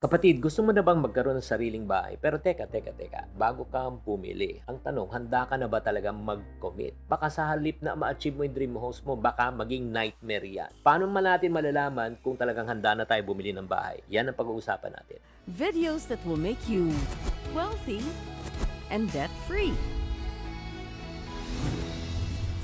Kapatid, gusto mo na bang magkaroon ng sariling bahay? Pero teka, bago ka pumili, ang tanong, handa ka na ba talagang mag-commit? Baka sa halip na ma-achieve mo yung dream house mo, baka maging nightmare yan. Paano man natin malalaman kung talagang handa na tayo bumili ng bahay? Yan ang pag-uusapan natin. Videos that will make you wealthy and debt-free.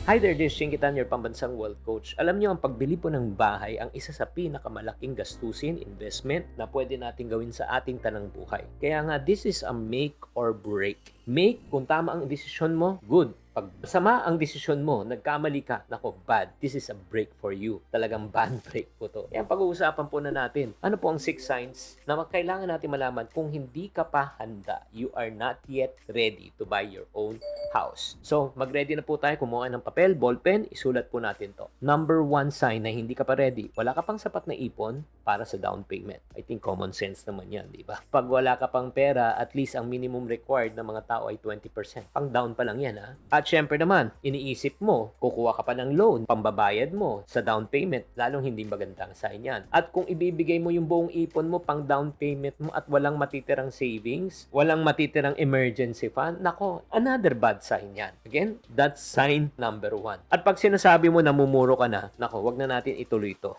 Hi there, this is Shinkitan, your pambansang wealth coach. Alam niyo, ang pagbili po ng bahay ang isa sa pinakamalaking gastusin, investment na pwede natin gawin sa ating tanang buhay. Kaya nga, this is a make or break. Make, kung tama ang desisyon mo, good. Pag sama ang desisyon mo, nagkamali ka, nako, bad. This is a break for you. Talagang bad break po to. Yan, pag-uusapan po na natin. Ano po ang 6 signs na kailangan natin malaman kung hindi ka pa handa, you are not yet ready to buy your own house. So, mag-ready na po tayo. Kumuha ng papel, ballpen, isulat po natin to. Number 1 sign na hindi ka pa ready, wala ka pang sapat na ipon para sa down payment. I think common sense naman yan, di ba? Pag wala ka pang pera, at least ang minimum required ng mga tao ay 20%. Pang down pa lang yan, ha? At syempre naman, iniisip mo, kukuha ka pa ng loan, pambabayad mo sa down payment, lalong hindi magandang sign yan. At kung ibibigay mo yung buong ipon mo pang down payment mo at walang matitirang savings, walang matitirang emergency fund, nako, another bad sign yan. Again, that's sign number 1. At pag sinasabi mo namumuro ka na, nako, wag na natin ituloy ito.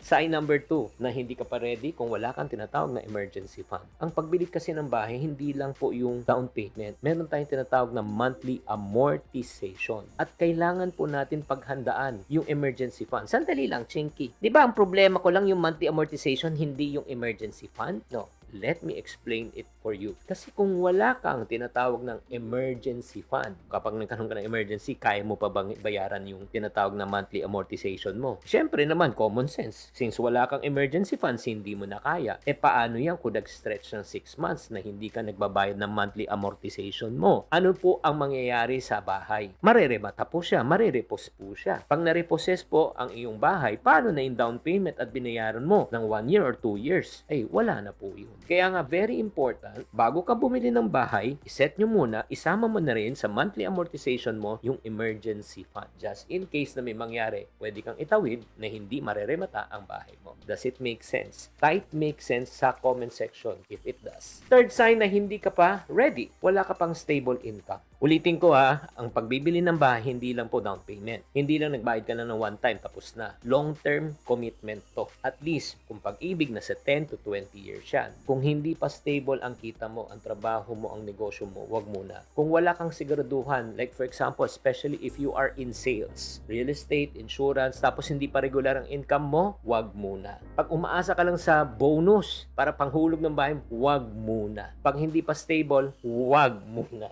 Sign number 2, na hindi ka pa ready kung wala kang tinatawag na emergency fund. Ang pagbili kasi ng bahay, hindi lang po yung down payment. Meron tayong tinatawag na monthly amortization. At kailangan po natin paghandaan yung emergency fund. Sandali lang, Chinky. Di ba ang problema ko lang yung monthly amortization, hindi yung emergency fund? No. Let me explain it for you. Kasi kung wala kang tinatawag ng emergency fund, kapag nagkaroon ka ng emergency, kaya mo pa bang bayaran yung tinatawag na monthly amortization mo? Siyempre naman, common sense. Since wala kang emergency funds, hindi mo na kaya. E paano yan kung nag-stretch ng 6 months na hindi ka nagbabayad ng monthly amortization mo? Ano po ang mangyayari sa bahay? Mareremata po siya, marerepos po siya. Pag nareposes po ang iyong bahay, paano na yung down payment at binayaran mo ng 1 year or 2 years? Ay, wala na po yun. Kaya nga, very important, bago ka bumili ng bahay, iset nyo muna, isama mo na rin sa monthly amortization mo yung emergency fund. Just in case na may mangyari, pwede kang itawid na hindi mareremata ang bahay mo. Does it make sense? Type make sense sa comment section if it does. Third sign na hindi ka pa ready. Wala ka pang stable income. Ulitin ko ha, ang pagbibili ng bahay, hindi lang po down payment. Hindi lang nagbayad ka na ng one time, tapos na. Long-term commitment to. At least, kung pag-ibig na sa 10 to 20 years yan. Kung hindi pa stable ang kita mo, ang trabaho mo, ang negosyo mo, wag muna. Kung wala kang siguraduhan, like for example, especially if you are in sales, real estate, insurance, tapos hindi pa regular ang income mo, wag muna. Pag umaasa ka lang sa bonus para panghulog ng bahay, wag muna. Pag hindi pa stable, wag muna.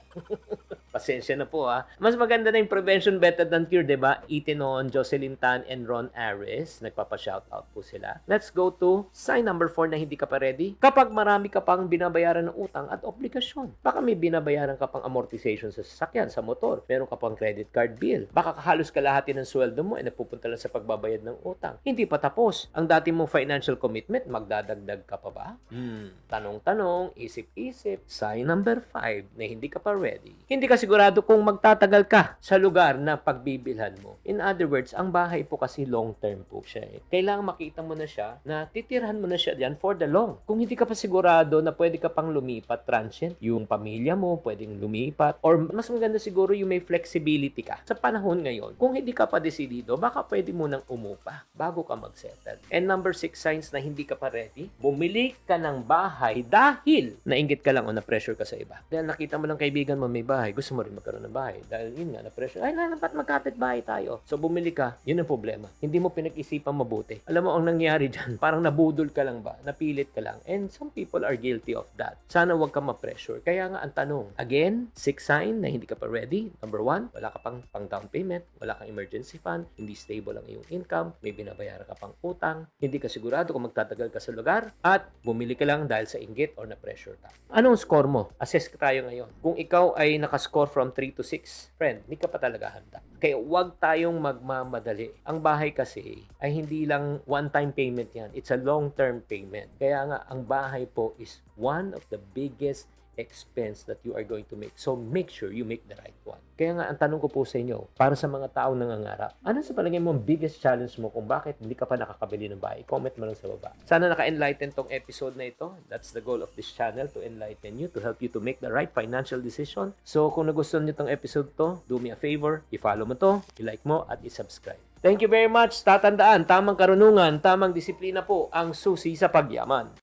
Pasensya na po ha. Mas maganda na yung prevention better than cure, diba? Itinon, Jocelyn Tan, and Ron Ares. Nagpapa-shoutout po sila. Let's go to sign number 4 na hindi ka pa ready. Kapag marami ka pang binabayaran ng utang at obligasyon. Baka may binabayaran ka pang amortization sa sasakyan, sa motor. Meron ka pang credit card bill. Baka halos kalahati ng sweldo mo ay napupunta lang sa pagbabayad ng utang. Hindi pa tapos. Ang dati mong financial commitment, magdadagdag ka pa ba? Tanong-tanong, isip-isip. Sign number 5 na hindi ka pa ready. Hindi ka sigurado kung magtatagal ka sa lugar na pagbibilhan mo. In other words, ang bahay po kasi long term po siya. Kailangan makita mo na siya na titirhan mo na siya diyan for the long. Kung hindi ka pa sigurado na pwede ka pang lumipat transient, yung pamilya mo pwedeng lumipat, or mas maganda siguro yung may flexibility ka. Sa panahon ngayon, kung hindi ka pa desidido, baka pwede mo nang umupa bago ka mag-settle. And number 6 signs na hindi ka pa ready, bumili ka ng bahay dahil nainggit ka lang o na-pressure ka sa iba. Dahil nakita mo lang kaibigan mo may bahay, gusto mo rin magkaroon ng bahay. Dahil yun nga, na-pressure. Ay, dapat magkapit bahay tayo. So, bumili ka. Yun ang problema. Hindi mo pinag-isipan mabuti. Alam mo, ang nangyari dyan, parang nabudol ka lang ba? Napilit ka lang. And some people are guilty of that. Sana wag ka ma-pressure. Kaya nga, ang tanong, again, 6 sign na hindi ka pa ready. Number 1, wala ka pang down payment. Wala kang emergency fund. Hindi stable ang iyong income. May binabayaran ka pang utang. Hindi ka sigurado kung magtatagal ka sa lugar. At bumili ka lang dahil sa inggit or na-pressure ka. Anong score mo? Assess tayo ngayon. Kung ikaw ay nakascore from 3 to 6, friend, hindi ka pa talaga handa. Kaya huwag tayong magmamadali. Ang bahay kasi ay hindi lang one-time payment yan. It's a long-term payment. Kaya nga, ang bahay po is one of the biggest expense that you are going to make. So make sure you make the right one. Kaya nga, ang tanong ko po sa inyo, para sa mga taong nangangarap, ano sa palagay mo ang biggest challenge mo kung bakit hindi ka pa nakakabili ng bahay? Comment mo lang sa baba. Sana naka-enlighten tong episode na ito. That's the goal of this channel, to enlighten you, to help you to make the right financial decision. So kung nagustuhan nyo tong episode to, do me a favor, i-follow mo to, i-like mo, at i-subscribe. Thank you very much. Tatandaan, tamang karunungan, tamang disiplina po ang susi sa pagyaman.